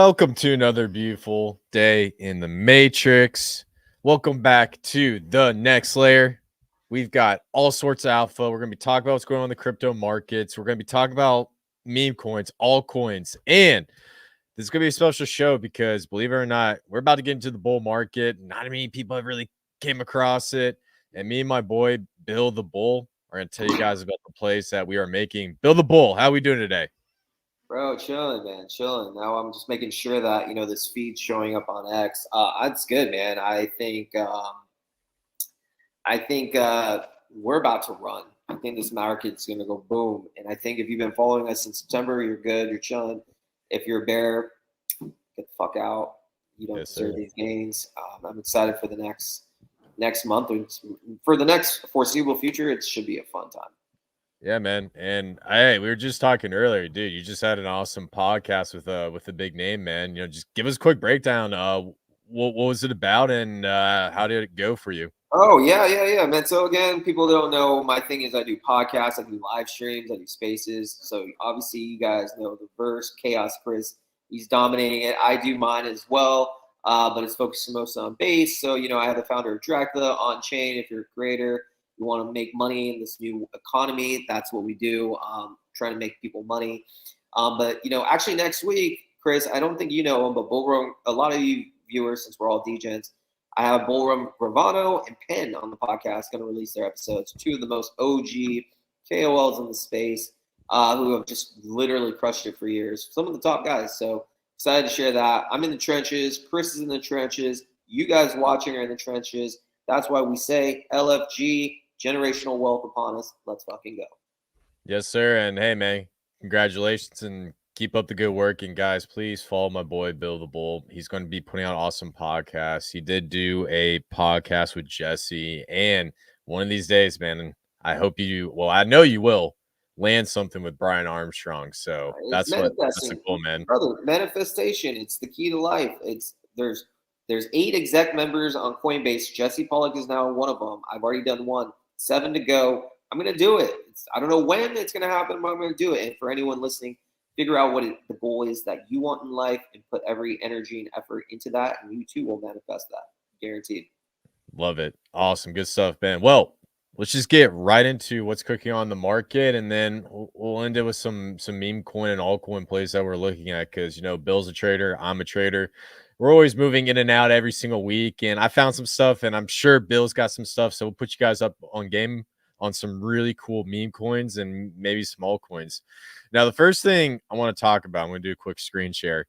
Welcome to another beautiful day in the Matrix. Welcome back to the next layer. We've got all sorts of alpha. We're going to be talking about what's going on in the crypto markets. We're going to be talking about meme coins, altcoins, and this is going to be a special show because, believe it or not, we're about to get into the bull market. Not many people have really came across it. And me and my boy, Bill the Bull, are going to tell you guys about the plays that we are making. Bill the Bull, how are we doing today? Bro, chilling, man, chilling. Now I'm just making sure that this feed's showing up on X. That's good, man. I think we're about to run. I think this market's gonna go boom. And I think if you've been following us in September, you're good. You're chilling. If you're a bear, get the fuck out. You don't deserve these gains. I'm excited for the next month or for the next foreseeable future. It should be a fun time. Yeah, man. And we were just talking earlier, dude. You just had an awesome podcast with a big name, man. Just give us a quick breakdown. What was it about, and how did it go for you? Oh yeah, man. So again, people that don't know, my thing is I do podcasts, I do live streams, I do spaces. So obviously, you guys know the verse, Chaos Chris. He's dominating it. I do mine as well, but it's focused mostly on base. So I have the founder of Dracula on chain. If you're a creator, you want to make money in this new economy, that's what we do. Trying to make people money. But actually next week, Chris, I don't think you know him, but Bullrun, a lot of you viewers, since we're all degens, I have Bullrun Gravano and Penn on the podcast going to release their episodes. Two of the most OG KOLs in the space who have just literally crushed it for years. Some of the top guys. So excited to share that. I'm in the trenches. Chris is in the trenches. You guys watching are in the trenches. That's why we say LFG, generational wealth upon us. Let's fucking go. Yes, sir. And hey, man, congratulations and keep up the good work. And guys, please follow my boy Bill the Bull. He's going to be putting out awesome podcasts. He did do a podcast with Jesse, and one of these days, man, I hope I know you will land something with Brian Armstrong. So that's the goal, man. Brother, manifestation. It's the key to life. There's 8 exec members on Coinbase. Jesse Pollock is now one of them. I've already done one. 7 to go. I'm going to do it. I don't know when it's going to happen, but I'm going to do it. And for anyone listening, figure out what the goal is that you want in life and put every energy and effort into that, and you too will manifest that. Guaranteed. Love it. Awesome. Good stuff, Ben. Well, let's just get right into what's cooking on the market, and then we'll end it with some meme coin and altcoin plays that we're looking at because, Bill's a trader. I'm a trader. We're always moving in and out every single week, and I found some stuff, and I'm sure Bill's got some stuff, so we'll put you guys up on game on some really cool meme coins and maybe small coins. Now, the first thing I want to talk about, I'm going to do a quick screen share.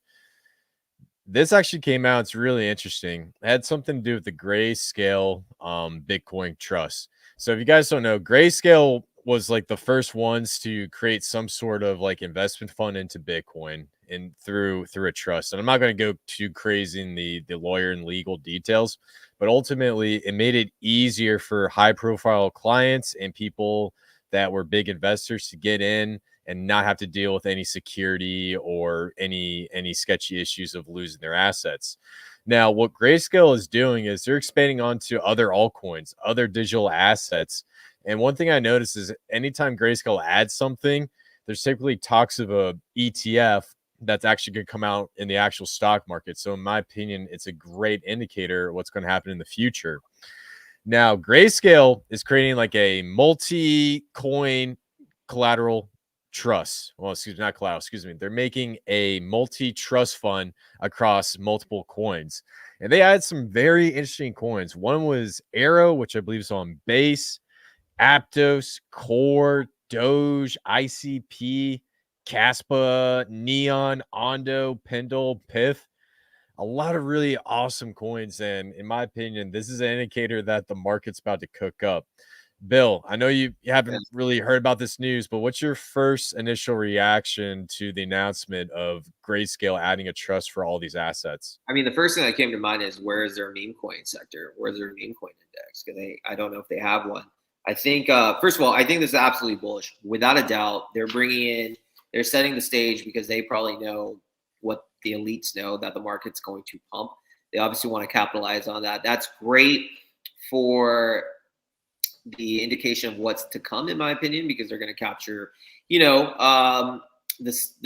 This actually came out. It's really interesting. It had something to do with the Grayscale Bitcoin Trust. So if you guys don't know, Grayscale was like the first ones to create some sort of like investment fund into Bitcoin and through a trust. And I'm not going to go too crazy in the lawyer and legal details, but ultimately it made it easier for high profile clients and people that were big investors to get in and not have to deal with any security or any sketchy issues of losing their assets. Now, what Grayscale is doing is they're expanding onto other altcoins, other digital assets. And one thing I noticed is anytime Grayscale adds something, there's typically talks of a ETF that's actually going to come out in the actual stock market. So in my opinion, it's a great indicator of what's going to happen in the future. Now, Grayscale is creating like a multi-coin collateral trust. Well, not collateral, excuse me. They're making a multi-trust fund across multiple coins. And they added some very interesting coins. One was Arrow, which I believe is on Base, Aptos, Core, Doge, ICP, Caspa, Neon, Ondo, Pendle, Pith. A lot of really awesome coins. And in my opinion, this is an indicator that the market's about to cook up. Bill, I know you haven't really heard about this news, but what's your first initial reaction to the announcement of Grayscale adding a trust for all these assets? I mean, the first thing that came to mind is where is their meme coin sector? Where's their meme coin index? Because I don't know if they have one. I think, first of all, I think this is absolutely bullish. Without a doubt, they're setting the stage because they probably know what the elites know, that the market's going to pump. They obviously want to capitalize on that. That's great for the indication of what's to come, in my opinion, because they're going to capture, the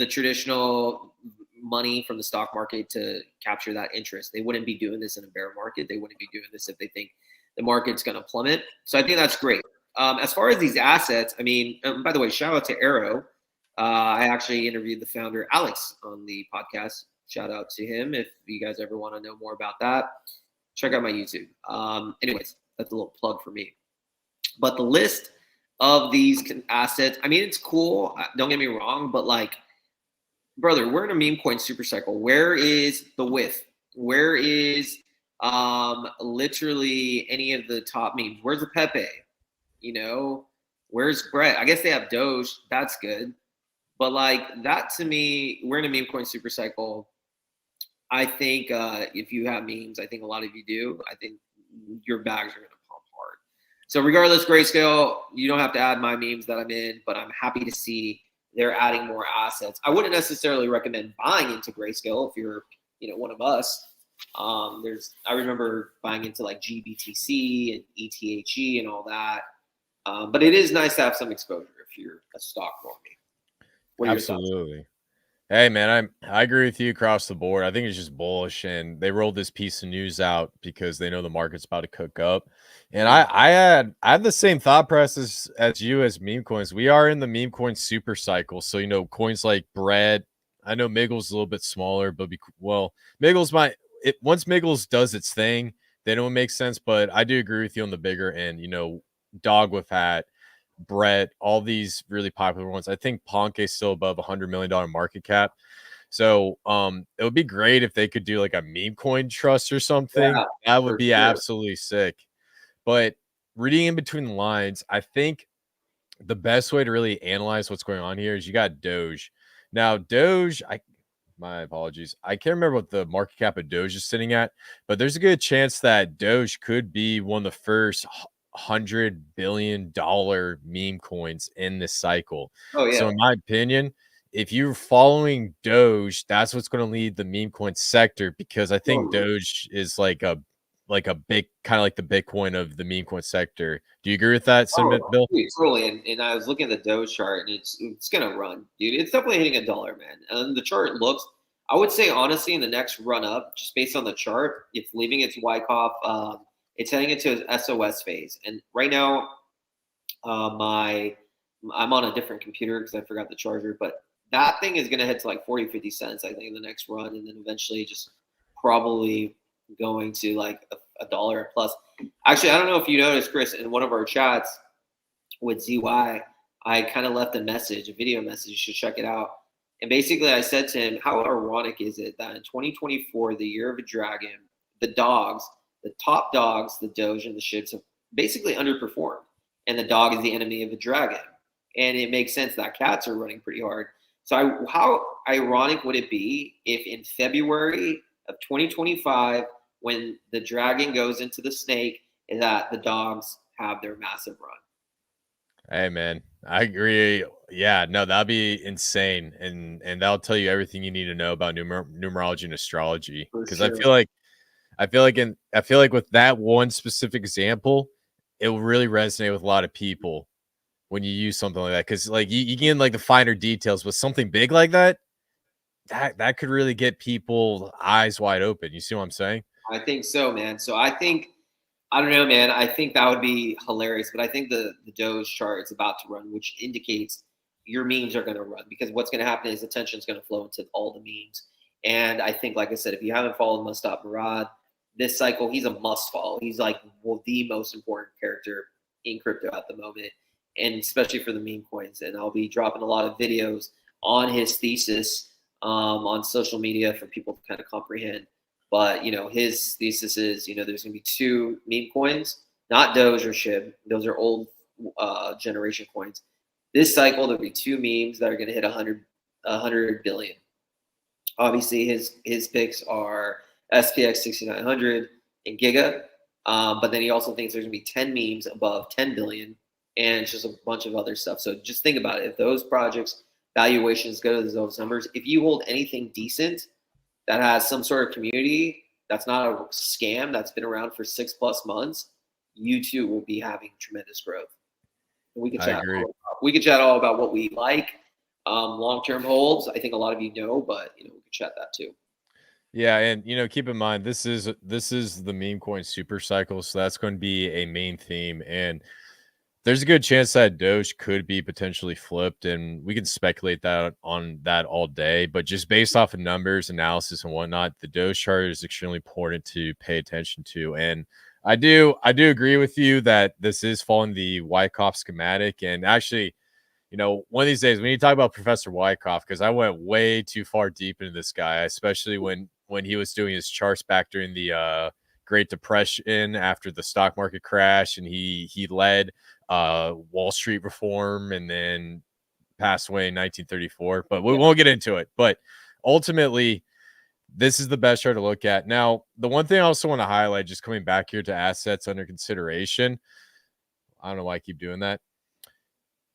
traditional money from the stock market to capture that interest. They wouldn't be doing this in a bear market. They wouldn't be doing this if they think the market's going to plummet. So I think that's great. As far as these assets, I mean, by the way, shout out to Arrow. I actually interviewed the founder, Alex, on the podcast. Shout out to him. If you guys ever want to know more about that, check out my YouTube. Anyways, that's a little plug for me. But the list of these assets, I mean, it's cool. Don't get me wrong, but like, brother, we're in a meme coin super cycle. Where is the width? Where is literally any of the top memes? Where's the Pepe? You know, where's Brett? I guess they have Doge. That's good. But like that to me, we're in a meme coin super cycle. I think if you have memes, I think a lot of you do. I think your bags are going to pump hard. So regardless, Grayscale, you don't have to add my memes that I'm in, but I'm happy to see they're adding more assets. I wouldn't necessarily recommend buying into Grayscale if you're, one of us. I remember buying into like GBTC and ETHE and all that. But it is nice to have some exposure if you're a stock market. Absolutely. Hey man, I agree with you across the board. I think it's just bullish, and they rolled this piece of news out because they know the market's about to cook up. And I had the same thought process as you as meme coins. We are in the meme coin super cycle. So coins like Bread. I know Miggles a little bit smaller, but Miggles once Miggles does its thing, then it will make sense. But I do agree with you on the bigger end. Dog with Hat, Brett, all these really popular ones. I think Ponke is still above $100 million market cap. So it would be great if they could do like a meme coin trust or something. Yeah, that would be absolutely sick. But reading in between the lines, I think the best way to really analyze what's going on here is you got Doge. Now, Doge, my apologies. I can't remember what the market cap of Doge is sitting at, but there's a good chance that Doge could be one of the first $100 billion meme coins in this cycle. Oh, yeah. So in my opinion, if you're following Doge, that's what's going to lead the meme coin sector, because I think Doge is like a big kind of like the Bitcoin of the meme coin sector. Do you agree with that sentiment, Bill? Totally. And I was looking at the Doge chart, and it's gonna run, dude. It's definitely hitting $1, man. And the chart looks, I would say honestly, in the next run up, just based on the chart, it's leaving its Wyckoff. It's heading into an SOS phase. And right now, I'm on a different computer because I forgot the charger, but that thing is gonna head to like 40, 50 cents, I think, in the next run, and then eventually just probably going to like $1 plus. Actually, I don't know if you noticed, Chris, in one of our chats with ZY, I kind of left a video message. You should check it out. And basically, I said to him, how ironic is it that in 2024, the year of a dragon, the top dogs, the Doge and the Ships have basically underperformed. And the dog is the enemy of the dragon. And it makes sense that cats are running pretty hard. So how ironic would it be if in February of 2025, when the dragon goes into the snake, is that the dogs have their massive run? Hey man, I agree. Yeah, no, that'd be insane, and that'll tell you everything you need to know about numerology and astrology. Because I feel like with that one specific example, it will really resonate with a lot of people when you use something like that. Because like you get like the finer details with something big like that, that could really get people eyes wide open. You see what I'm saying? I think so, man. So I don't know, man. I think that would be hilarious. But I think the Doge chart is about to run, which indicates your memes are going to run, because what's going to happen is attention is going to flow into all the memes. And I think, like I said, if you haven't followed Mustap Murad this cycle, he's a must follow. He's like the most important character in crypto at the moment, and especially for the meme coins. And I'll be dropping a lot of videos on his thesis on social media for people to kind of comprehend. But, his thesis is, there's going to be 2 meme coins, not Doge or SHIB. Those are old generation coins. This cycle, there'll be 2 memes that are going to hit 100 billion. Obviously, his picks are SPX 6900 and Giga. But then he also thinks there's going to be 10 memes above 10 billion, and just a bunch of other stuff. So just think about it. If those projects valuations go to those numbers, if you hold anything decent that has some sort of community, that's not a scam, that's been around for 6+ months, you too will be having tremendous growth. And we can chat all about what we like. long-term holds. I think a lot of you know, but we can chat that too. Yeah, and keep in mind this is the meme coin super cycle, so that's going to be a main theme, and there's a good chance that Doge could be potentially flipped, and we can speculate that on that all day. But just based off of numbers, analysis, and whatnot, the Doge chart is extremely important to pay attention to. And I do agree with you that this is following the Wyckoff schematic, and actually, one of these days we need to talk about Professor Wyckoff because I went way too far deep into this guy, especially when he was doing his charts back during the Great Depression after the stock market crash, and he led Wall Street reform and then passed away in 1934. But we won't get into it. But ultimately, this is the best chart to look at. Now, the one thing I also want to highlight, just coming back here to assets under consideration, I don't know why I keep doing that.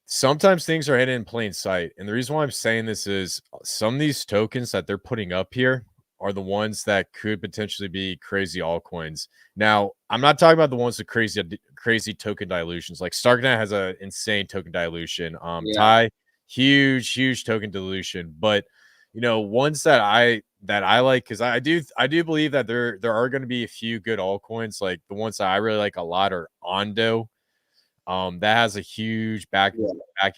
Sometimes things are hidden in plain sight. And the reason why I'm saying this is some of these tokens that they're putting up here are the ones that could potentially be crazy altcoins. Now, I'm not talking about the ones with crazy token dilutions. Like Starknet has an insane token dilution. Tai, huge token dilution. But ones that I like, because I do believe that there are going to be a few good altcoins. Like the ones that I really like a lot are Ondo. That has a huge backing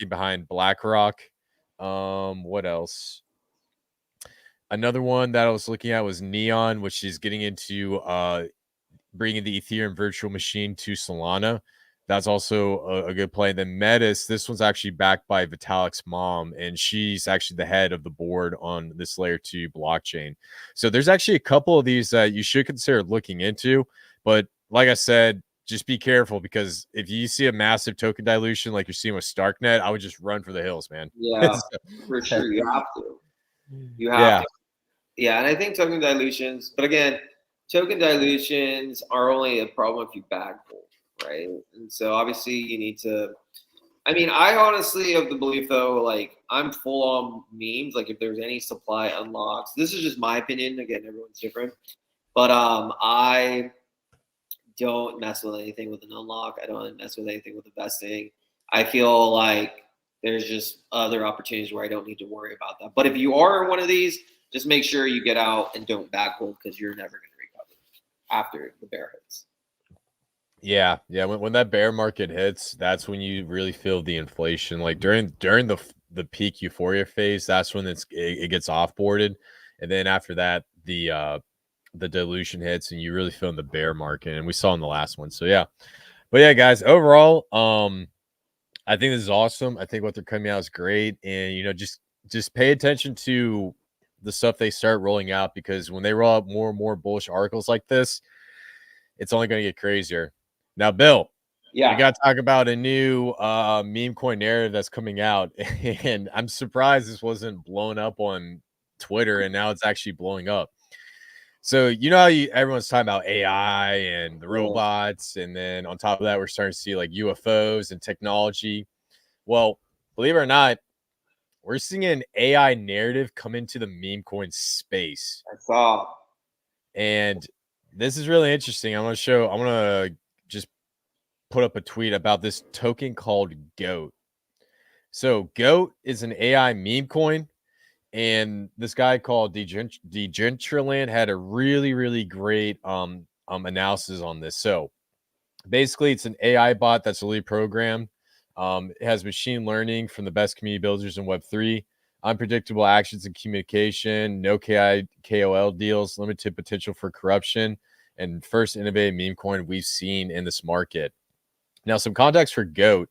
behind BlackRock. What else? Another one that I was looking at was Neon, which is getting into bringing the Ethereum virtual machine to Solana. That's also a good play. And then Metis, this one's actually backed by Vitalik's mom, and she's actually the head of the board on this layer 2 blockchain. So there's actually a couple of these that you should consider looking into. But like I said, just be careful, because if you see a massive token dilution like you're seeing with Starknet, I would just run for the hills, man. Yeah, for sure. You have to. You have Yeah. to. Yeah, and I think token dilutions, but again, token dilutions are only a problem if you bag hold, right? And so obviously you need to. I mean, I honestly have the belief though, like I'm full on memes. Like if there's any supply unlocks, this is just my opinion. Again, everyone's different, but I don't mess with anything with an unlock. I don't mess with anything with investing. I feel like there's just other opportunities where I don't need to worry about that. But if you are one of these, just make sure you get out and don't backhold, because you're never going to recover after the bear hits. Yeah. When that bear market hits, that's when you really feel the inflation. Like during the peak euphoria phase, that's when it gets offboarded, and then after that, the dilution hits, and you really feel in the bear market, and we saw in the last one. So yeah, but yeah, guys, overall, I think this is awesome. I think what they're coming out is great, and just pay attention to the stuff they start rolling out, because when they roll out more and more bullish articles like this, it's only going to get crazier. Now, Bill, we got to talk about a new meme coin narrative that's coming out, and I'm surprised this wasn't blown up on Twitter, and now it's actually blowing up. So how everyone's talking about AI and the robots, and then on top of that, we're starting to see like UFOs and technology. Well, believe it or not, we're seeing an AI narrative come into the meme coin space. I saw. And this is really interesting. I'm going to just put up a tweet about this token called GOAT. So GOAT is an AI meme coin. And this guy called Decentralized had a really great analysis on this. So basically, it's an AI bot that's really programmed. It has machine learning from the best community builders in Web3, unpredictable actions and communication, no KOL deals, limited potential for corruption, and first innovative meme coin we've seen in this market. Now, some context for GOAT.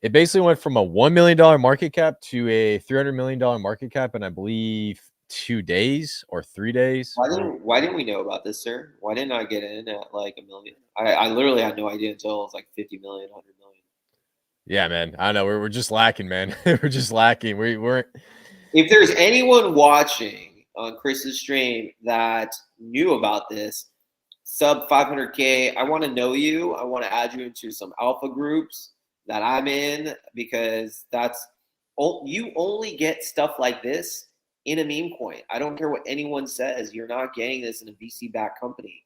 It basically went from a $1 million market cap to a $300 million market cap in, I believe, 2 days or 3 days. Why didn't we know about this, sir? Why didn't I get in at like $1 million? I literally had no idea until it was like 50 million, 100 million. Yeah, man. I know we're just lacking, man. We're just lacking. We're. If there's anyone watching on Chris's stream that knew about this, sub 500K, I want to know you. I want to add you into some alpha groups that I'm in, because you only get stuff like this in a meme coin. I don't care what anyone says. You're not getting this in a VC-backed company.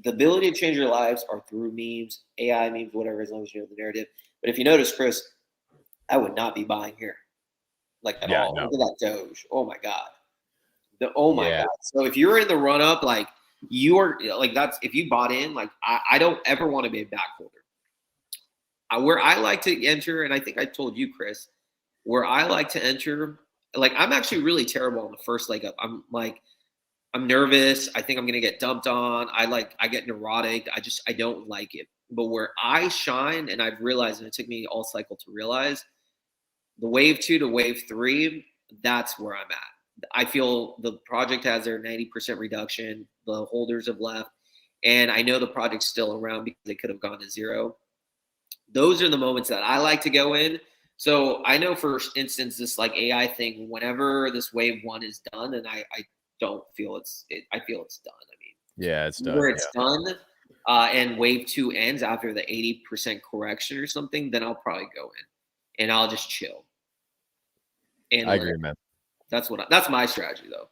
The ability to change your lives are through memes, AI memes, whatever, as long as you know the narrative. But if you notice, Chris, I would not be buying here. like at Yeah, all. no. Look at that Doge. Oh my god. Oh my Yeah. god. So if you're in the run up, like you are like that's if you bought in, like I don't ever want to be a backholder. Where I like to enter, and I think I told you, Chris, where I like to enter, like I'm actually really terrible on the first leg up. I'm nervous. I think I'm gonna get dumped on. I get neurotic. I don't like it. But where I shine, and I've realized, and it took me all cycle to realize, the wave 2 to wave 3, that's where I'm at. I feel the project has their 90% reduction. The holders have left, and I know the project's still around because they could have gone to zero. Those are the moments that I like to go in. So I know, for instance, this like AI thing, whenever this wave 1 is done, and I don't feel I feel it's done. I Yeah, it's mean, where done. it's done, and wave 2 ends after the 80% correction or something, then I'll probably go in and I'll just chill and I let it. agree, man. That's my strategy though.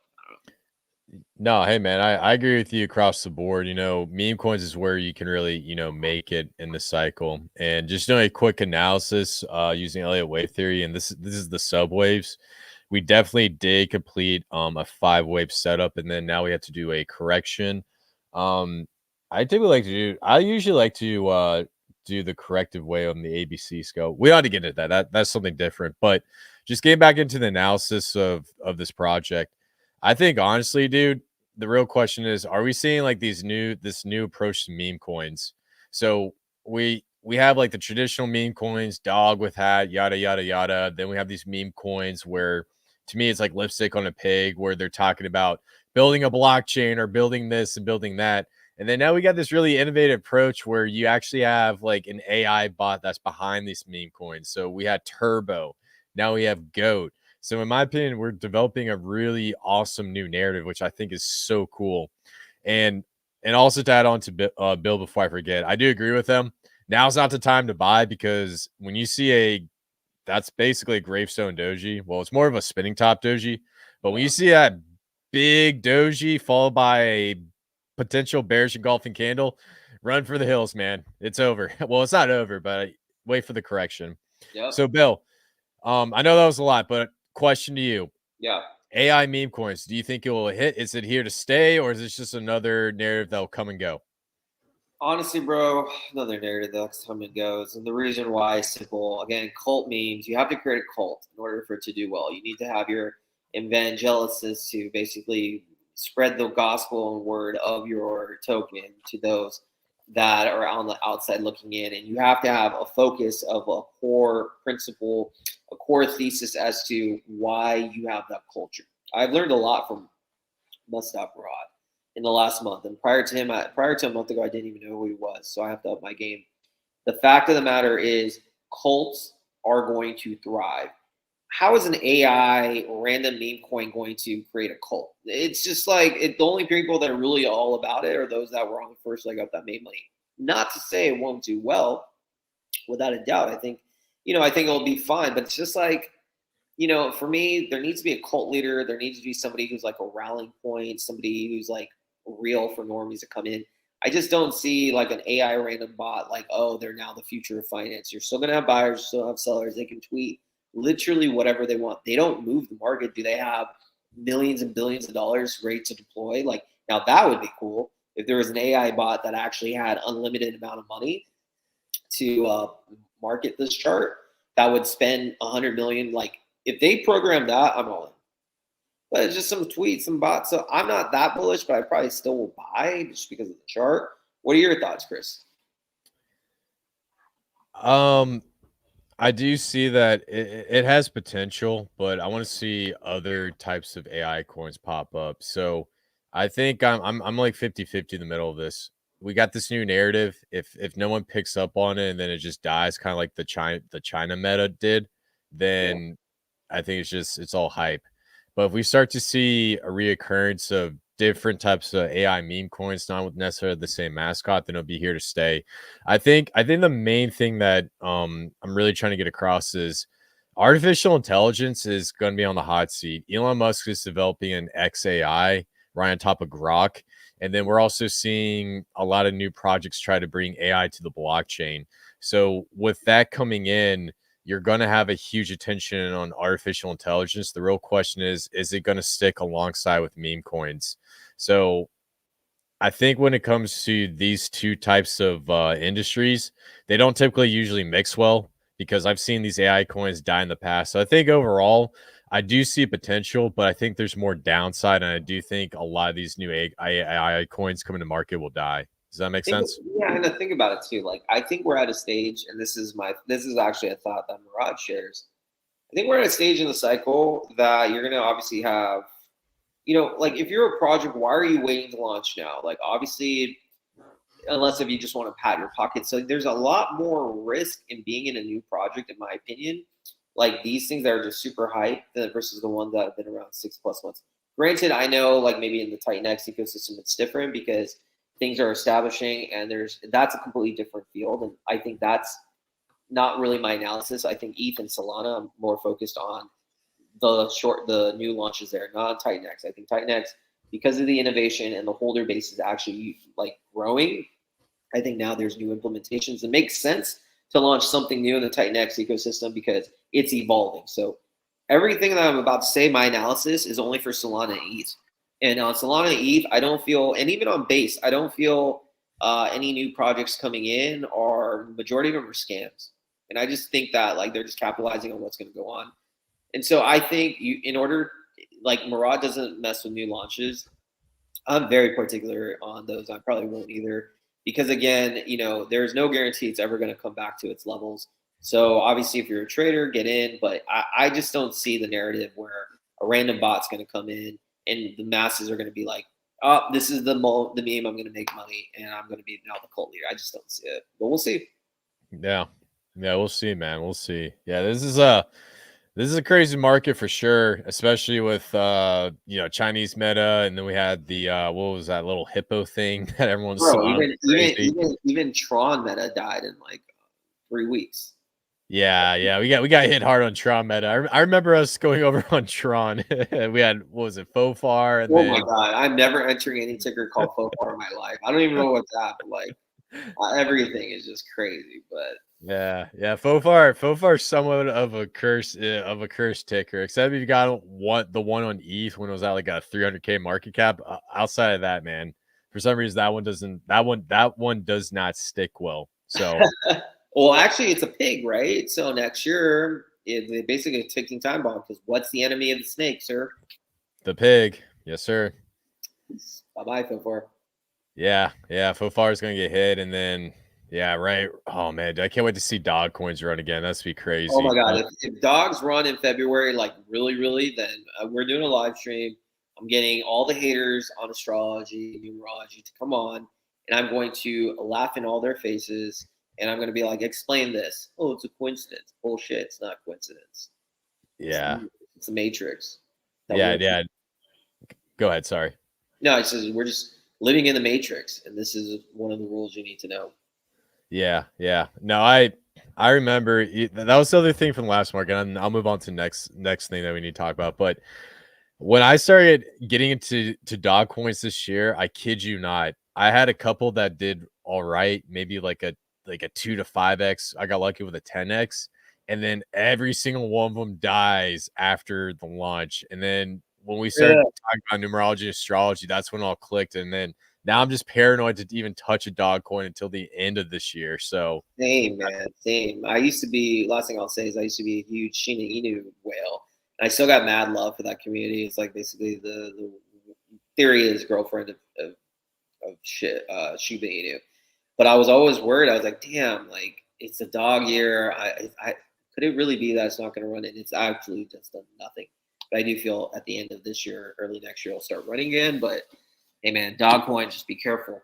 No, hey man, I agree with you across the board. Meme coins is where you can really, make it in the cycle. And just doing a quick analysis using Elliott wave theory, and this is the subwaves. We definitely did complete a 5-wave setup, and then now we have to do a correction. I usually like to do the corrective wave on the ABC scope. We ought to get into that. That's something different. But just getting back into the analysis of this project. I think honestly, dude, the real question is, are we seeing like this new approach to meme coins? So we have like the traditional meme coins, dog with hat, yada yada yada. Then we have these meme coins where to me it's like lipstick on a pig, where they're talking about building a blockchain or building this and building that. And then now we got this really innovative approach where you actually have like an AI bot that's behind these meme coins. So we had Turbo, now we have Goat. So in my opinion, we're developing a really awesome new narrative, which I think is so cool. And also to add on to Bill, before I forget, I do agree with them. Now's not the time to buy, because when you see that's basically a gravestone doji. Well, it's more of a spinning top doji, but when you see that big doji followed by a potential bearish engulfing candle, run for the hills, man. It's over. Well, it's not over, but wait for the correction. Yep. So, Bill, I know that was a lot, but question to you. Yeah. AI meme coins, do you think it will hit? Is it here to stay, or is this just another narrative that will come and go? Honestly, bro, another narrative that's come and goes. And the reason why is simple. Again, cult memes, you have to create a cult in order for it to do well. You need to have your evangelists to basically spread the gospel and word of your token to those that are on the outside looking in. And you have to have a focus of a core principle, a core thesis as to why you have that culture. I've learned a lot from Mustaf Rod in the last month. And prior to a month ago, I didn't even know who he was. So I have to up my game. The fact of the matter is, cults are going to thrive. How is an AI random meme coin going to create a cult? It's just like the only people that are really all about it are those that were on the first leg up that made money. Not to say it won't do well, without a doubt. I think it'll be fine, but it's just like, for me, there needs to be a cult leader. There needs to be somebody who's like a rallying point, somebody who's like real for normies to come in. I just don't see like an AI random bot like, oh, they're now the future of finance. You're still going to have buyers, you still have sellers. They can tweet literally whatever they want. They don't move the market. Do they have millions and billions of dollars ready to deploy? Like, now that would be cool if there was an AI bot that actually had unlimited amount of money to market this chart that would spend 100 million. Like, if they program that, I'm all in. But it's just some tweets, some bots. So I'm not that bullish, but I probably still will buy just because of the chart. What are your thoughts, Chris? I do see that it has potential, but I want to see other types of AI coins pop up. So I think I'm like 50-50 in the middle of this. We got this new narrative. If no one picks up on it and then it just dies, kind of like the China meta did, Yeah. then I think it's all hype. But if we start to see a reoccurrence of different types of AI meme coins, not with necessarily the same mascot, then it'll be here to stay. I think the main thing that I'm really trying to get across is artificial intelligence is going to be on the hot seat. Elon Musk is developing an XAI right on top of Grok. And then we're also seeing a lot of new projects try to bring AI to the blockchain. So with that coming in, you're going to have a huge attention on artificial intelligence. The real question is it going to stick alongside with meme coins? So I think when it comes to these two types of industries, they don't typically usually mix well because I've seen these AI coins die in the past. So I think overall, I do see potential, but I think there's more downside. And I do think a lot of these new AI coins coming to market will die. Does that make sense? Yeah, and I think about it too. Like, I think we're at a stage, and this is actually a thought that Murad shares. I think we're at a stage in the cycle that you're going to obviously have, like if you're a project, why are you waiting to launch now? Like, obviously, unless if you just want to pat your pocket. So there's a lot more risk in being in a new project, in my opinion. Like these things that are just super hype versus the ones that have been around 6+ months. Granted, I know like maybe in the Titan X ecosystem it's different because things are establishing and that's a completely different field. And I think that's not really my analysis. I think ETH and Solana, I'm more focused on the new launches there, not on Titan X. I think Titan X, because of the innovation and the holder base is actually like growing. I think now there's new implementations. It makes sense to launch something new in the Titan X ecosystem because it's evolving. So everything that I'm about to say, my analysis is only for Solana and ETH. And on Solana and ETH, I don't feel, and even on Base, I don't feel any new projects coming in or majority of them are scams. And I just think that like they're just capitalizing on what's going to go on. And so I think in order, like Murad doesn't mess with new launches. I'm very particular on those. I probably won't either because again, there's no guarantee it's ever going to come back to its levels. So obviously, if you're a trader, get in. But I just don't see the narrative where a random bot's going to come in and the masses are going to be like, "Oh, this is the meme. I'm going to make money and I'm going to be now the cult leader." I just don't see it, but we'll see. Yeah, we'll see, man. We'll see. Yeah, this is a crazy market for sure, especially with Chinese meta, and then we had the what was that little hippo thing that everyone Bro, saw? even Tron meta died in like 3 weeks. Yeah, we got hit hard on Tron meta. I remember us going over on Tron. We had what was it, Fofar, and Oh then my god, I'm never entering any ticker called Fofar in my life. I don't even know what's that, but like everything is just crazy. But yeah, Fofar somewhat of a curse ticker, except if you got the one on ETH when it was at like a 300K market cap. Outside of that, man, for some reason that one does not stick well. So well, actually, it's a pig, right? So next year, they basically a ticking time bomb because what's the enemy of the snake, sir? the pig, yes sir. Bye bye, Fofar. Yeah, Fofar is gonna get hit, and then yeah, right. Oh man, I can't wait to see dog coins run again. That's be Oh my crazy. god, if dogs run in February, like really, then we're doing a live stream. I'm getting all the haters on astrology, numerology to come on, and I'm going to laugh in all their faces, and I'm going to be like, explain this. Oh, it's a coincidence. Bullshit. It's not a coincidence. Yeah, It's a matrix. yeah. Go ahead. Sorry. No, it says we're just living in the matrix, and this is one of the rules you need to know. Yeah. No, I remember that was the other thing from the last market. And I'll move on to next thing that we need to talk about. But when I started getting into dog coins this year, I kid you not, I had a couple that did all right, maybe like a 2 to 5x. I got lucky with a 10x, and then every single one of them dies after the launch. And then when we started talking about numerology and astrology, that's when it all clicked. And then now I'm just paranoid to even touch a dog coin until the end of this year. So Same, man. Same. I used to be, last thing I'll say is I used to be a huge Shiba Inu whale. And I still got mad love for that community. It's like basically the theory is girlfriend of Shiba Inu. But I was always worried. I was like, damn, like it's a dog year. I could it really be that it's not going to run it? It's actually just done nothing. But I do feel at the end of this year, early next year, it'll start running again. But hey, man, dog coin, just be careful.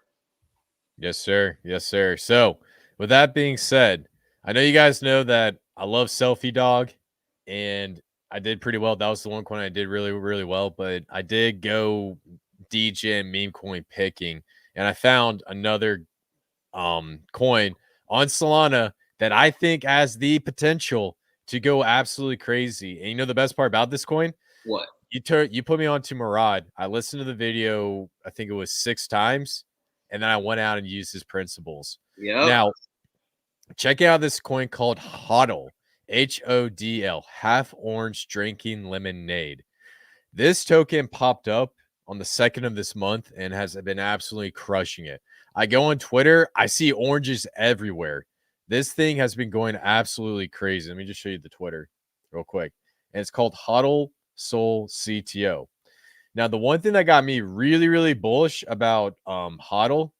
yes, sir. Yes, sir. So, with that being said, I know you guys know that I love Selfie Dog, and I did pretty well. That was the one coin I did really, really well. But I did go DJ and meme coin picking, and I found another coin on Solana that I think has the potential to go absolutely crazy. And you know the best part about this coin? What? You put me on to Murad. I listened to the video, I think it was 6 times, and then I went out and used his principles. Yep. Now, check out this coin called HODL. HODL, half orange drinking lemonade. This token popped up on the 2nd of this month and has been absolutely crushing it. I go on Twitter, I see oranges everywhere. This thing has been going absolutely crazy. Let me just show you the Twitter real quick. And it's called Hodl Soul CTO. Now, the one thing that got me really, really bullish about Hodl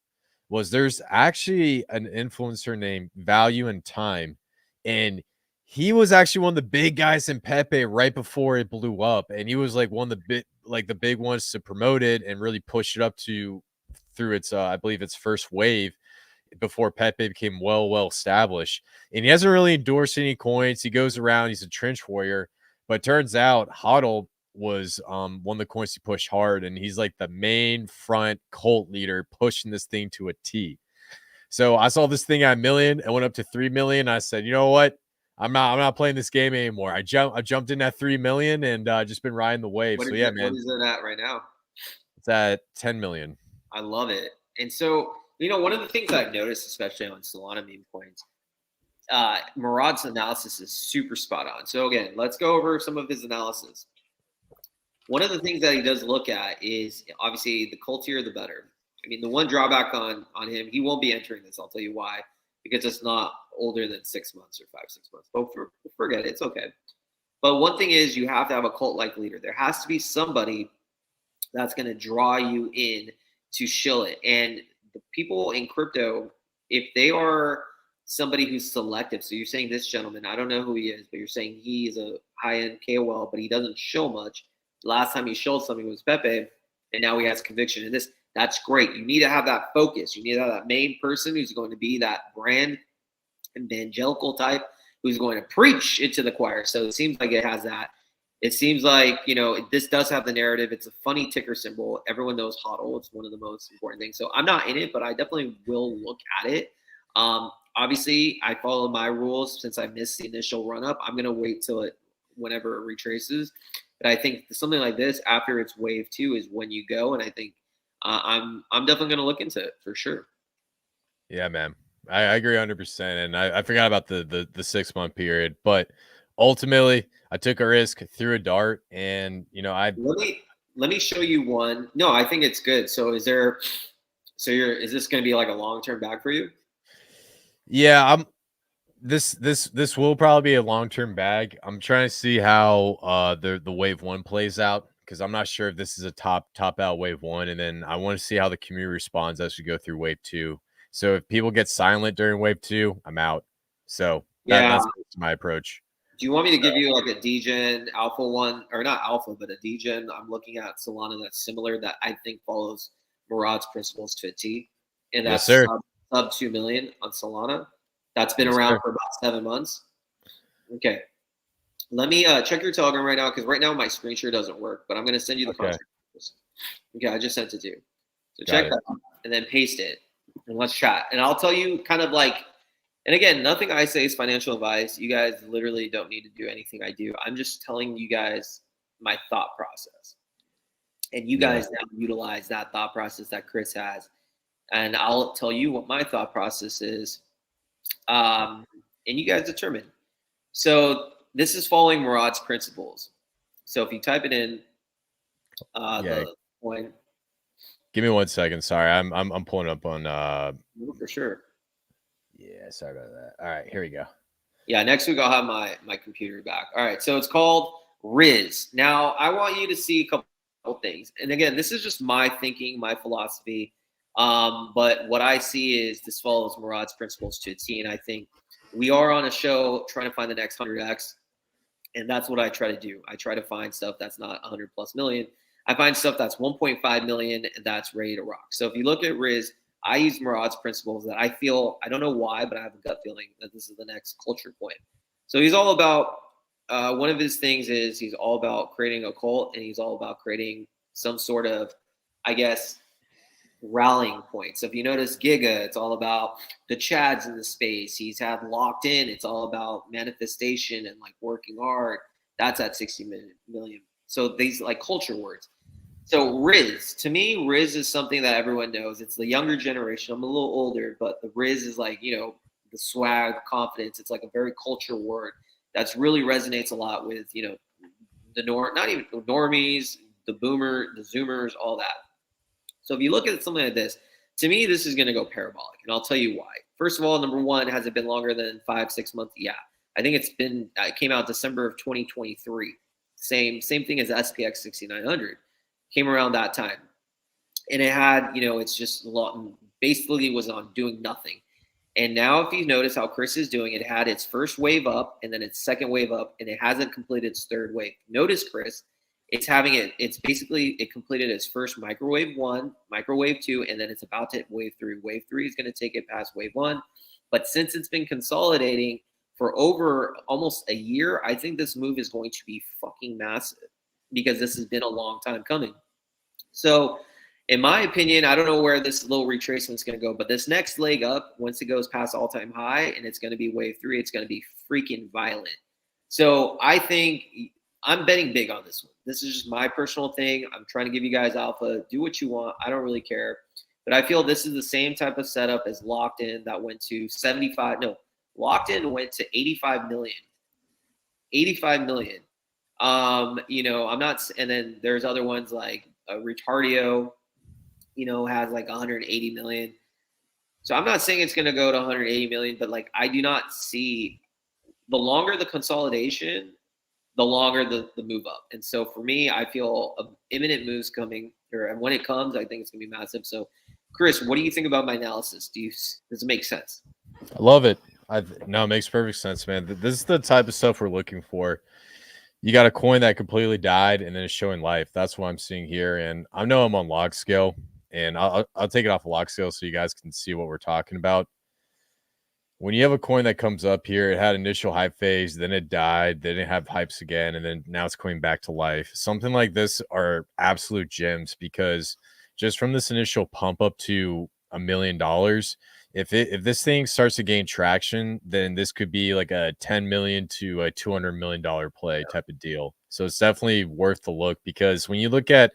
was there's actually an influencer named Value and Time, and he was actually one of the big guys in Pepe right before it blew up, and he was like one of the big ones to promote it and really push it up to through its I believe its first wave before Pepe became well established. And he hasn't really endorsed any coins. He goes around, he's a trench warrior, but turns out Hodl was one of the coins he pushed hard, and he's like the main front cult leader pushing this thing to a T. So I saw this thing at 1 million, and went up to 3 million. I said, you know what? I'm not playing this game anymore. I jumped in at 3 million and just been riding the wave. So yeah, man. What is it at right now? It's at 10 million. I love it. And so, one of the things I've noticed, especially on Solana meme coins, Murad's analysis is super spot on. So again, let's go over some of his analysis. One of the things that he does look at is obviously the cultier, the better. I mean, the one drawback on him, he won't be entering this. I'll tell you why. Because it's not older than 6 months or 6 months. But forget it. It's okay. But one thing is you have to have a cult-like leader. There has to be somebody that's going to draw you in to shill it. And the people in crypto, if they are somebody who's selective, so you're saying this gentleman, I don't know who he is, but you're saying he is a high-end KOL, but he doesn't shill much. Last time he showed something was Pepe, and now he has conviction in this. That's great. You need to have that focus. You need to have that main person who's going to be that brand evangelical type who's going to preach into the choir. So it seems like it has that. It seems like, this does have the narrative. It's a funny ticker symbol. Everyone knows HODL. It's one of the most important things. So I'm not in it, but I definitely will look at it. Obviously, I follow my rules. Since I missed the initial run-up, I'm going to wait till whenever it retraces. But I think something like this, after it's wave 2, is when you go. And I think I'm definitely going to look into it for sure. Yeah, man. I agree 100%. And I forgot about the 6 month period, but ultimately I took a risk, threw a dart, and let me show you one. No, I think it's good. So is this going to be like a long-term bag for you? Yeah, this will probably be a long-term bag. I'm trying to see how the wave 1 plays out, because I'm not sure if this is a top out wave 1, and then I want to see how the community responds as we go through wave 2. So if people get silent during wave 2, I'm out. So that's my approach. Do you want me to give you like a degen alpha one, or not alpha, but a degen? I'm looking at Solana that's similar, that I think follows Murad's principles to a T, and that's sub 2 million on Solana. That's been around for about 7 months. Okay. Let me check your Telegram right now, because right now my screen share doesn't work, but I'm going to send you the contract. Okay, I just sent it to you. So check that out and then paste it, and let's chat. And I'll tell you kind of like, and again, nothing I say is financial advice. You guys literally don't need to do anything I do. I'm just telling you guys my thought process. And you guys now utilize that thought process that Chris has. And I'll tell you what my thought process is. And you guys determine. So this is following Murad's principles. So if you type it in, the coin. Give me 1 second. Sorry, I'm pulling up on. For sure. Yeah, sorry about that. All right, here we go. Yeah, next week I'll have my computer back. All right, so it's called Riz. Now I want you to see a couple things, and again, this is just my thinking, my philosophy. But what I see is this follows Murad's principles to a T, and I think we are on a show trying to find the next 100x, and that's what I try to do. I try to find stuff that's not 100 plus million. I find stuff that's 1.5 million and that's ready to rock. So if you look at Riz, I use Murad's principles that I feel, I don't know why, but I have a gut feeling that this is the next culture point. So he's all about, one of his things is he's all about creating a cult, and he's all about creating some sort of, I guess, rallying point. So if you notice Giga, it's all about the Chads in the space. He's had Locked In. It's all about manifestation and like working hard. That's at 60 million. So these like culture words. So Riz, to me, Riz is something that everyone knows. It's the younger generation. I'm a little older, but the Riz is like, the swag, the confidence. It's like a very culture word. that's really resonates a lot with, you know, not even normies, the zoomers, all that. So if you look at something like this, to me, this is going to go parabolic, and I'll tell you why. First of all, number one, has it been longer than 5-6 months? Yeah, I think it came out December of 2023. Same thing as SPX 6900 came around that time, and it had, you know, it's just basically was on doing nothing. And now, if you notice how Chris is doing, it had its first wave up and then its second wave up, and it hasn't completed its third wave. Notice, Chris, it's basically, it completed its first microwave 1, microwave 2, and then it's about to hit wave 3. Wave 3 is going to take it past wave 1. But since it's been consolidating for over almost a year, I think this move is going to be fucking massive because this has been a long time coming. So, in my opinion, I don't know where this little retracement is going to go, but this next leg up, once it goes past all-time high and it's going to be wave 3, it's going to be freaking violent. So I think I'm betting big on this one. This is just my personal thing. I'm trying to give you guys alpha. Do what you want. I don't really care. But I feel this is the same type of setup as Locked In that went to 75. No, Locked In went to 85 million. 85 million. You know, I'm not, and then there's other ones like Retardio, you know, has like 180 million. So I'm not saying it's going to go to 180 million, but like I do not see, the longer the consolidation, the longer the move up. And so for me, I feel imminent moves coming here. And when it comes, I think it's going to be massive. So Chris, what do you think about my analysis? Does it make sense? I love it. No, it makes perfect sense, man. This is the type of stuff we're looking for. You got a coin that completely died and then it's showing life. That's what I'm seeing here. And I know I'm on log scale, and I'll take it off a log scale so you guys can see what we're talking about. When you have a coin that comes up here, it had initial hype phase, then it died, then it have hypes again, and then now it's coming back to life. Something like this are absolute gems, because just from this initial pump up to $1 million, if this thing starts to gain traction, then this could be like a 10 million to a $200 million play type of deal. So it's definitely worth the look, because when you look at,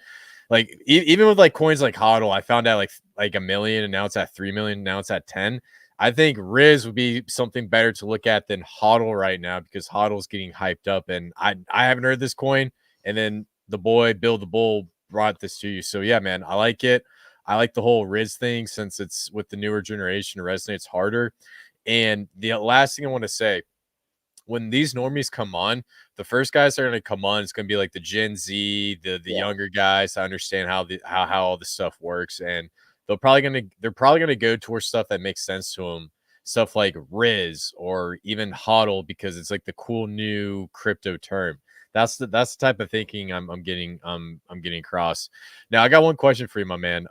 like, even with like coins like HODL, I found out like $1 million, and now it's at 3 million, now it's at 10. I think Riz would be something better to look at than HODL right now, because HODL is getting hyped up, and I haven't heard this coin, and then the boy Bill the Bull brought this to you. So yeah, man, I like it. I like the whole Riz thing, since it's with the newer generation, it resonates harder. And the last thing I want to say, when these normies come on, the first guys that are going to come on, it's going to be like the Gen Z, the younger guys, to understand how all this stuff works. And they're probably going to go towards stuff that makes sense to them. Stuff like Riz or even HODL, because it's like the cool new crypto term. That's the type of thinking I'm getting across. Now, I got one question for you, my man.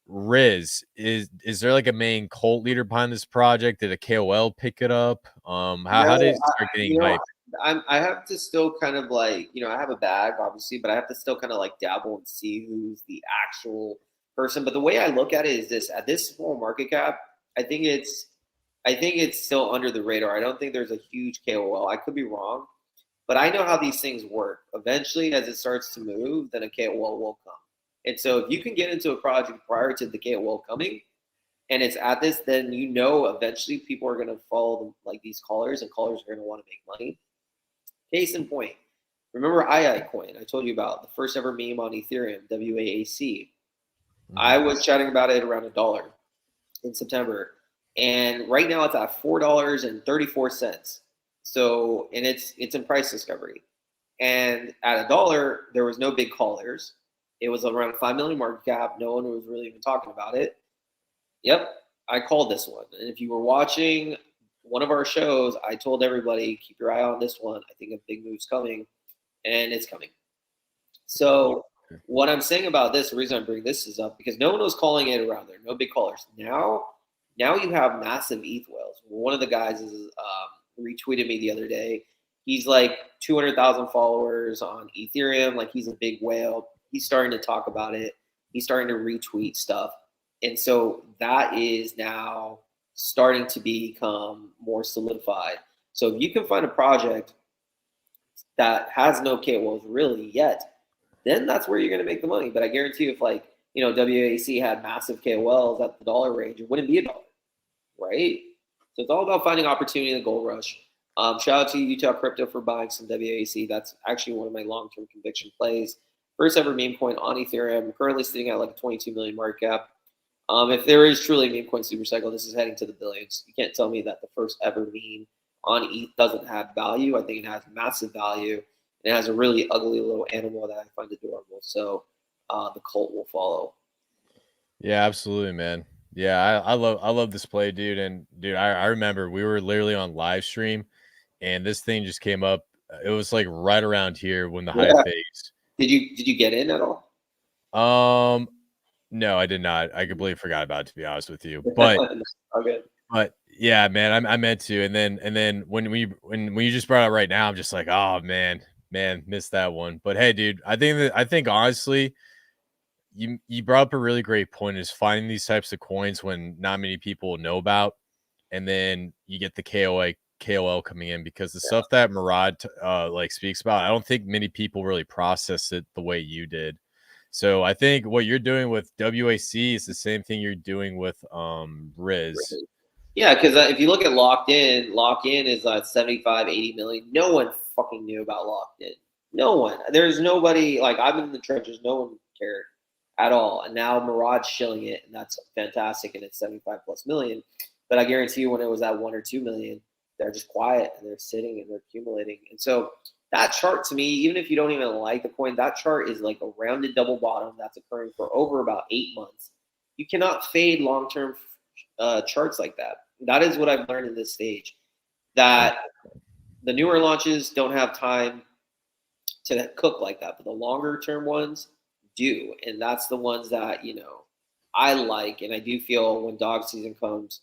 Riz, is there like a main cult leader behind this project? Did a KOL pick it up? How did it start getting hyped? I have to still kind of like, you know, I have a bag obviously, but I have to still kind of like dabble and see who's the actual person. But the way I look at it is this: at this small market cap, I think it's still under the radar. I don't think there's a huge KOL. I could be wrong, but I know how these things work. Eventually, as it starts to move, then a KOL will come. And so if you can get into a project prior to the KOL coming, and it's at this, then you know eventually people are going to follow them, like these callers, and callers are going to want to make money. Case in point, remember Coin? I told you about the first ever meme on Ethereum, WAAC. I was chatting about it around $1 in September, and right now it's at $4.34. So, and it's in price discovery, and at $1 there was no big callers. It was around 5 million market cap. No one was really even talking about it. Yep, I called this one. And if you were watching one of our shows, I told everybody, keep your eye on this one. I think a big move's coming, and it's coming. So what I'm saying about this, the reason I'm bringing this is up, because no one was calling it around there. No big callers. Now you have massive ETH whales. One of the guys is retweeted me the other day. He's like 200,000 followers on Ethereum. Like, he's a big whale. He's starting to talk about it. He's starting to retweet stuff. And so that is now starting to become more solidified. So if you can find a project that has no KOLs really yet, then that's where you're going to make the money. But I guarantee you, if like, you know, WAC had massive KOLs at the $1 range, it wouldn't be $1, right? So it's all about finding opportunity in the gold rush. Shout out to Utah Crypto for buying some WAC. That's actually one of my long-term conviction plays. First ever meme coin on Ethereum, currently sitting at like a 22 million market cap. If there is truly a meme coin super cycle, this is heading to the billions. You can't tell me that the first ever meme on ETH doesn't have value. I think it has massive value. It has a really ugly little animal that I find adorable. So the cult will follow. Yeah, absolutely, man. Yeah, I love this play, dude. And dude, I remember we were literally on live stream and this thing just came up. It was like right around here when the high Yeah. phase. Did you get in at all? Um, no, I did not. I completely forgot about it, to be honest with you. But Okay. yeah, man, I meant to. And then when you just brought it up right now, I'm just like, oh man, missed that one. But hey, dude, I think honestly, you brought up a really great point is finding these types of coins when not many people know about, and then you get the KOL coming in because the stuff that Murad like speaks about, I don't think many people really process it the way you did. So I think what you're doing with WAC is the same thing you're doing with Riz. Yeah, because if you look at lock in is 75, 80 million. No one fucking knew about locked in. No one. There's nobody, like, I've been in the trenches, no one cared at all. And now Murad's shilling it, and that's fantastic, and it's 75 plus million. But I guarantee you, when it was at 1 or 2 million, they're just quiet and they're sitting and they're accumulating. And so that chart to me, even if you don't even like the coin, that chart is like a rounded double bottom that's occurring for over about 8 months. You cannot fade long term charts like that. That is what I've learned in this stage. That the newer launches don't have time to cook like that, but the longer term ones do, and that's the ones that I like, and I do feel when dog season comes.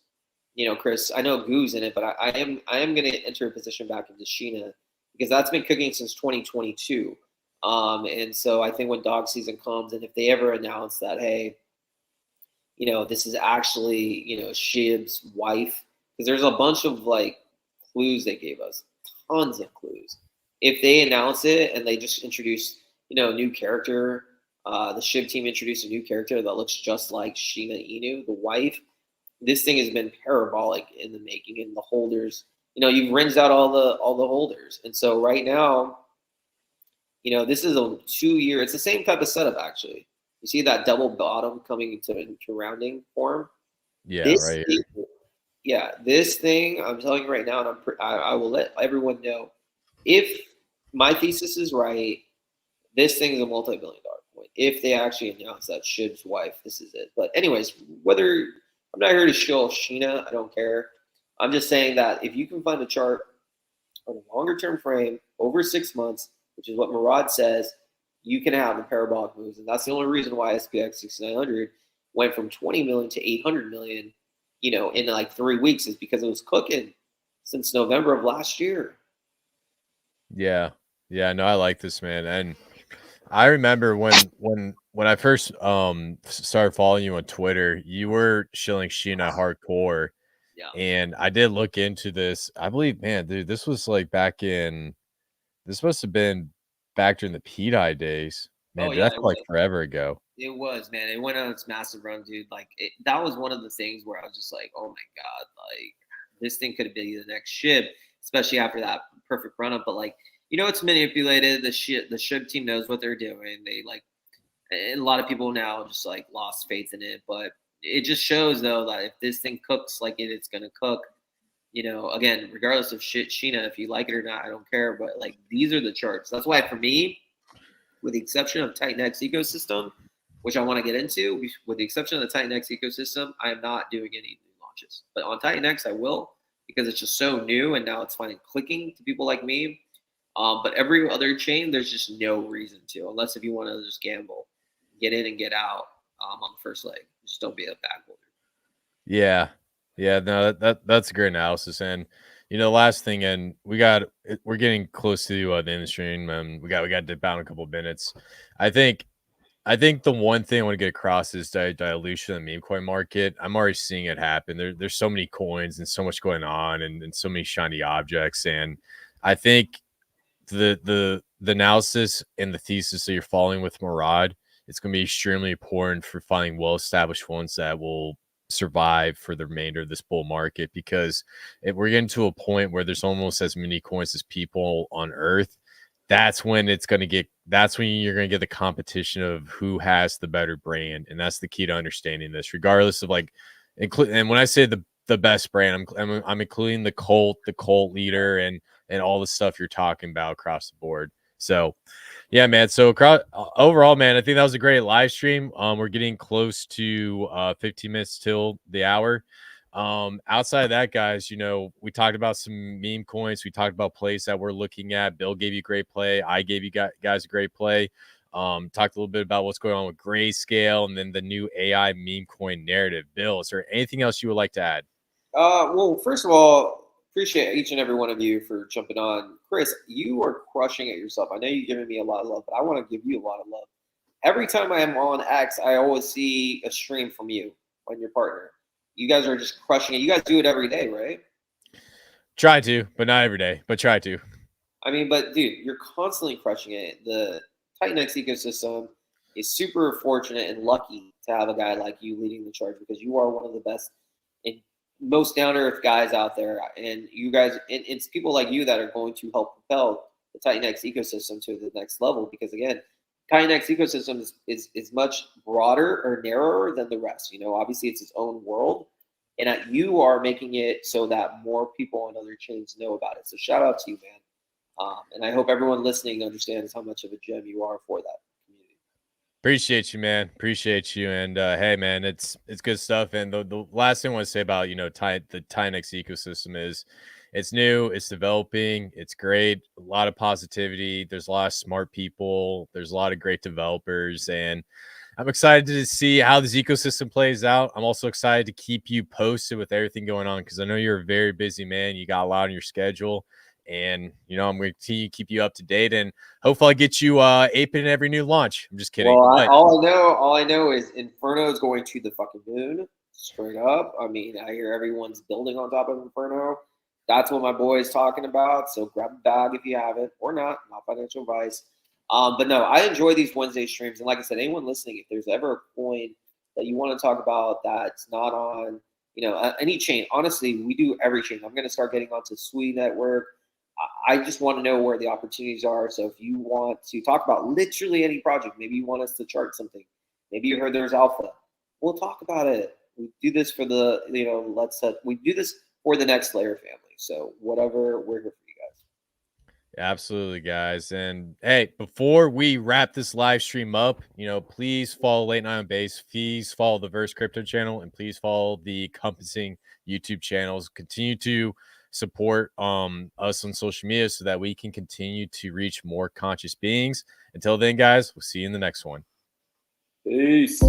Chris, I know Goo's in it, but I am going to enter a position back into Sheena because that's been cooking since 2022. And so I think when dog season comes, and if they ever announce that, hey, this is actually, Shib's wife, because there's a bunch of like clues they gave us, tons of clues. If they announce it and they just introduce, a new character, the Shib team introduced a new character that looks just like Sheena Inu, the wife. This thing has been parabolic in the making, and the holders, you've rinsed out all the holders, and so right now, this is a 2 year. It's the same type of setup actually. You see that double bottom coming into rounding form. Yeah, This right thing, here. yeah, this thing I'm telling you right now, and I will let everyone know if my thesis is right. This thing is a multi-billion-dollar coin. If they actually announce that Shib's wife, this is it. But anyways, whether I'm not here to show Sheena, I don't care. I'm just saying that if you can find a chart on a longer term frame over 6 months, which is what Murad says, you can have the parabolic moves. And that's the only reason why SPX 6900 went from 20 million to 800 million, in like 3 weeks, is because it was cooking since November of last year. Yeah. Yeah, no, I like this, man. And I remember when I first started following you on Twitter, you were shilling Sheena hardcore. Yeah. And I did look into this. I believe, man, dude, this was like this must have been back during the PDI days. Man, Oh dude, yeah, that's like forever ago. it was, man. It went on its massive run, dude. Like that was one of the things where I was just like, oh my god, like this thing could be the next Shib, especially after that perfect run up. But like, it's manipulated. The Shib team knows what they're doing. They like, and a lot of people now just like lost faith in it. But it just shows though that if this thing cooks like it's gonna cook, again, regardless of Sheena, if you like it or not, I don't care. But like these are the charts. That's why for me, with the exception of Titanx ecosystem, which I want to get into, with the exception of the Titanx ecosystem, I am not doing any new launches. But on Titanx, I will, because it's just so new and now it's finally clicking to people like me. But every other chain, there's just no reason to, unless if you want to just gamble, get in and get out on the first leg. Just don't be a bag holder. Yeah. Yeah, no, that's a great analysis. And last thing, and we're getting close to the end of the stream, and we got to dip out in a couple of minutes. I think the one thing I want to get across is dilution in the meme coin market. I'm already seeing it happen. There's so many coins and so much going on, and so many shiny objects. And I think the analysis and the thesis that you're following with Murad, it's going to be extremely important for finding well-established ones that will survive for the remainder of this bull market, because if we're getting to a point where there's almost as many coins as people on earth, that's when you're going to get the competition of who has the better brand. And that's the key to understanding this, regardless of like, and when I say the best brand, I'm including the cult leader, and all the stuff you're talking about across the board. So yeah, man. So overall, man, I think that was a great live stream. We're getting close to 15 minutes till the hour. Outside of that, guys, we talked about some meme coins. We talked about plays that we're looking at. Bill gave you a great play. I gave you guys a great play. Talked a little bit about what's going on with Grayscale and then the new AI meme coin narrative. Bill, is there anything else you would like to add? Well, first of all, appreciate each and every one of you for jumping on. Chris, you are crushing it yourself. I know you're giving me a lot of love, but I want to give you a lot of love. Every time I am on X, I always see a stream from you and your partner. You guys are just crushing it. You guys do it every day, right? Try to, but not every day, but try to. I mean, but dude, you're constantly crushing it. The Titanx ecosystem is super fortunate and lucky to have a guy like you leading the charge, because you are one of the best and most down to earth guys out there. And you guys, it's people like you that are going to help propel the Titanx ecosystem to the next level. Because again, Titanx ecosystem is much broader or narrower than the rest. Obviously it's its own world, and you are making it so that more people on other chains know about it. So shout out to you, man. And I hope everyone listening understands how much of a gem you are for that community. Appreciate you, man. Appreciate you. And hey, man, it's good stuff. And the last thing I want to say about the Titanx ecosystem is it's new, it's developing, it's great, a lot of positivity. There's a lot of smart people. There's a lot of great developers, and I'm excited to see how this ecosystem plays out. I'm also excited to keep you posted with everything going on, because I know you're a very busy man. You got a lot on your schedule. And I'm going to keep you up to date, and hopefully I get you aping every new launch. I'm just kidding. Well, all I know is Inferno is going to the fucking moon, straight up. I mean, I hear everyone's building on top of Inferno. That's what my boy is talking about. So grab a bag if you have it, or not financial advice. But no, I enjoy these Wednesday streams, and like I said, anyone listening, if there's ever a coin that you want to talk about that's not on any chain, honestly, we do every chain. I'm going to start getting onto Sui Network. I just want to know where the opportunities are. So if you want to talk about literally any project, maybe you want us to chart something, maybe you heard there's alpha, we'll talk about it. We do this for the, we do this for the next layer family. So whatever, we're here for you guys. Absolutely, guys. And hey, before we wrap this live stream up, please follow Late Night on Base. Please follow the Verse Crypto channel, and please follow the Compassing YouTube channels. Continue to support us on social media so that we can continue to reach more conscious beings. Until then, guys, we'll see you in the next one. Peace.